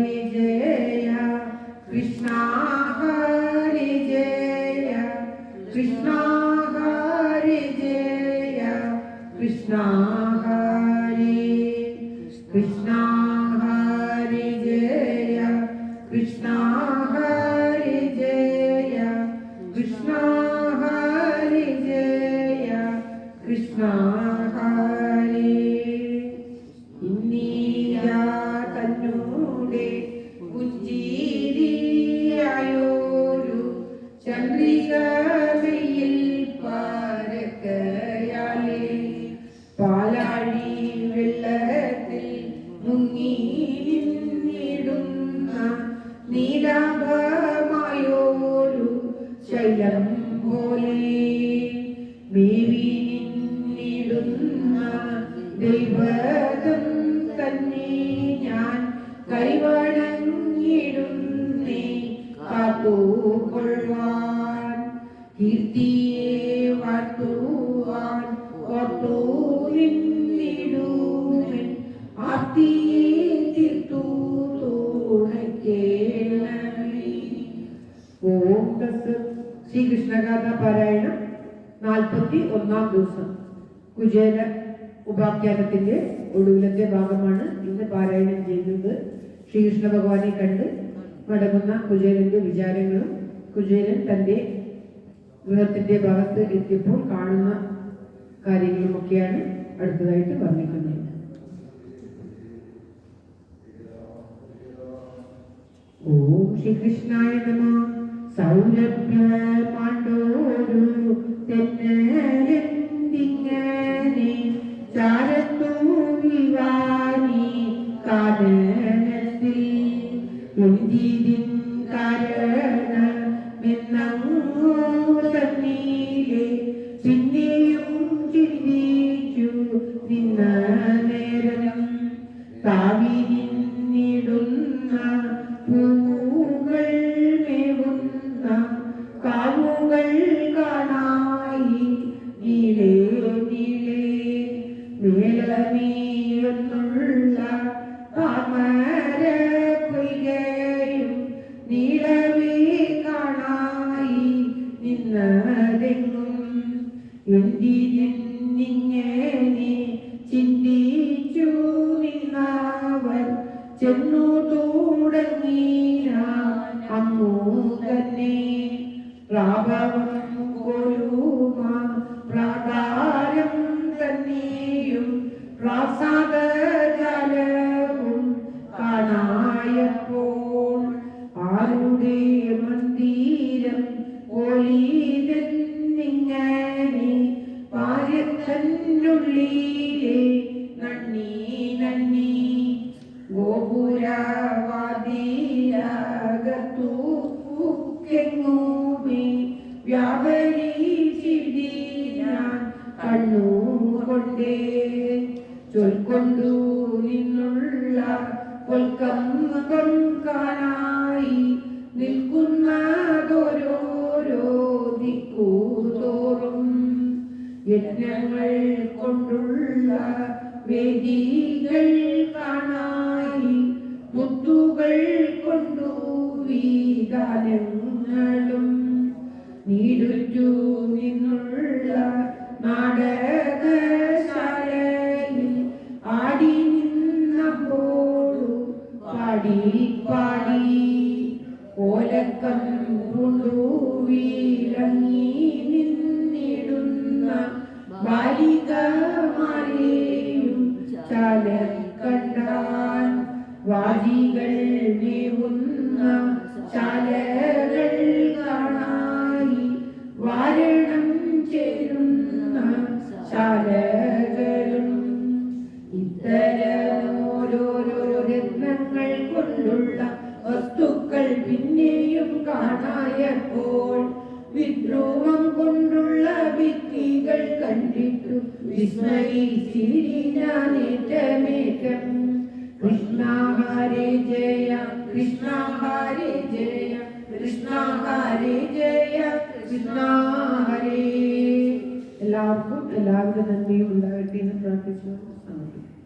ഹരി ജയ കൃഷ്ണ ഹരി ജയ കൃഷ്ണ ഹരി ജയ കൃഷ്ണ ഹരി കൃഷ്ണ ഹരി ജയ കൃഷ്ണ ഹരി ജയ കൃഷ്ണ ഹരി ജയ കൃഷ്ണ ഹരി ഇന്നീയ തന്നൂടെ പുഞ്ചിരിയായോരു ചന്ദ്രികയിൽ പരക്കയാലേ പാലാഴി വെള്ളത്തിൽ മുങ്ങി നിന്നിടുന്ന നീലാഭമായോരു ശൈലം പോലെ മേവി നിന്നിടുന്ന ദൈവതം തന്നെ ഞാൻ കൈവണങ്ങിടുന്നേ കാത്തുകൊള്ളുവാൻ കീർത്തിയെ വാഴ്ത്തുവാൻ ഓർത്തു നിന്നിടുവൻ ആർത്തിയെ തീർത്തു തുണയ്ക്കേണമേ. ഓം തസ്സത്. ശ്രീകൃഷ്ണഗാഥ പാരായണം 41-ാം ദിവസം. കുചേല ഉപാഖ്യാനത്തിന്റെ ഒടുവിലത്തെ ഭാഗമാണ് ഇന്ന് പാരായണം ചെയ്യുന്നത്. ശ്രീകൃഷ്ണ ഭഗവാനെ കണ്ട് മടങ്ങുന്ന കുചേലന്റെ വിചാരങ്ങളും കുചേലൻ തന്റെ ഗൃഹത്തിന്റെ ഭാഗത്ത് എത്തിയപ്പോൾ കാണുന്ന കാര്യങ്ങളുമൊക്കെയാണ് അടുത്തതായിട്ട് വർണ്ണിക്കുന്നത്. ഓം ശ്രീകൃഷ്ണായ നമഃ. സൗലഭ്യമാണ്ടോരു തെന്നലെന്തിങ്ങനെ ചാരത്തു വിവാനി കാരണത്തിൽ എന്തിൻ കാരണമെന്നങ്ങു തന്നീലെ പിന്നെയും ചിന്തിച്ചു നിന്ന നേരം താവി നിന്നിടുന്ന പൂവുകൾ മേവുന്ന കാവുകൾ കാണായി നീലേ നീലേ മേലമീയൊന്നുള്ള താമര പൊയ്കയും നീളവേ കാണായി നിന്നതെങ്ങും എന്തിനിങ്ങനെ ചിന്തിച്ചു നിന്നവർ ചെന്നു തുടങ്ങിയ അമ്മു തന്നെ പ്രാഭവം കൊലുമ പ്രാകാരം തന്നെയും പ്രാസാദജാലവും കാണായപ്പോൾ ആരുടെ മന്ദിരം ഒളിതെന്നിങ്ങനെ പാര്യത്തിനുള്ളിലെ നന്ദി നന്ദി ഗോപുരവാദിയകത്തു ഉക്കെങ്ങുമേ വ്യാപരിച്ചിടിനാൻ കണ്ണുകൊണ്ടേ ചൊൽക്കൊണ്ടു നിന്നുള്ള പൊൽക്കമ്പം കാണായി നിൽക്കുന്നതോരോരോ ദിക്കുതോറും യജ്ഞങ്ങൾ കൊണ്ടുള്ള വേദികൾ കാണായി മുത്തുകൾ കൊണ്ടു വിധാനങ്ങളും നീടുറ്റു നിന്നുള്ള നാടകശാലയിൽ ആടി നിന്നപ്പോഴു പാടി പാടി ഓലക്കം കൊണ്ടു വീരങ്ങി നിന്നിടുന്ന ബാലികമാരെയും ചാല കണ്ടാൻ വാജികൾ മേവുന്ന ശാലകൾ കാണായി വാരണം ചേരുന്ന ശാലകളും ഇത്തരമോരോരോ രത്നങ്ങൾ കൊണ്ടുള്ള വസ്തുക്കൾ പിന്നെയും കാണായപ്പോൾ വിദ്രോഹം കൊണ്ടുള്ള ഭിത്തികൾ കണ്ടിട്ടു വിസ്മയിച്ചിരിനാനേറ്റമേറ്റം. കൃഷ്ണ ഹരേ ജയ കൃഷ്ണ ഹരേ ജയ കൃഷ്ണ ഹരേ ജയ കൃഷ്ണ ഹരേ. എല്ലാവർക്കും എല്ലാവിധ നന്ദിയും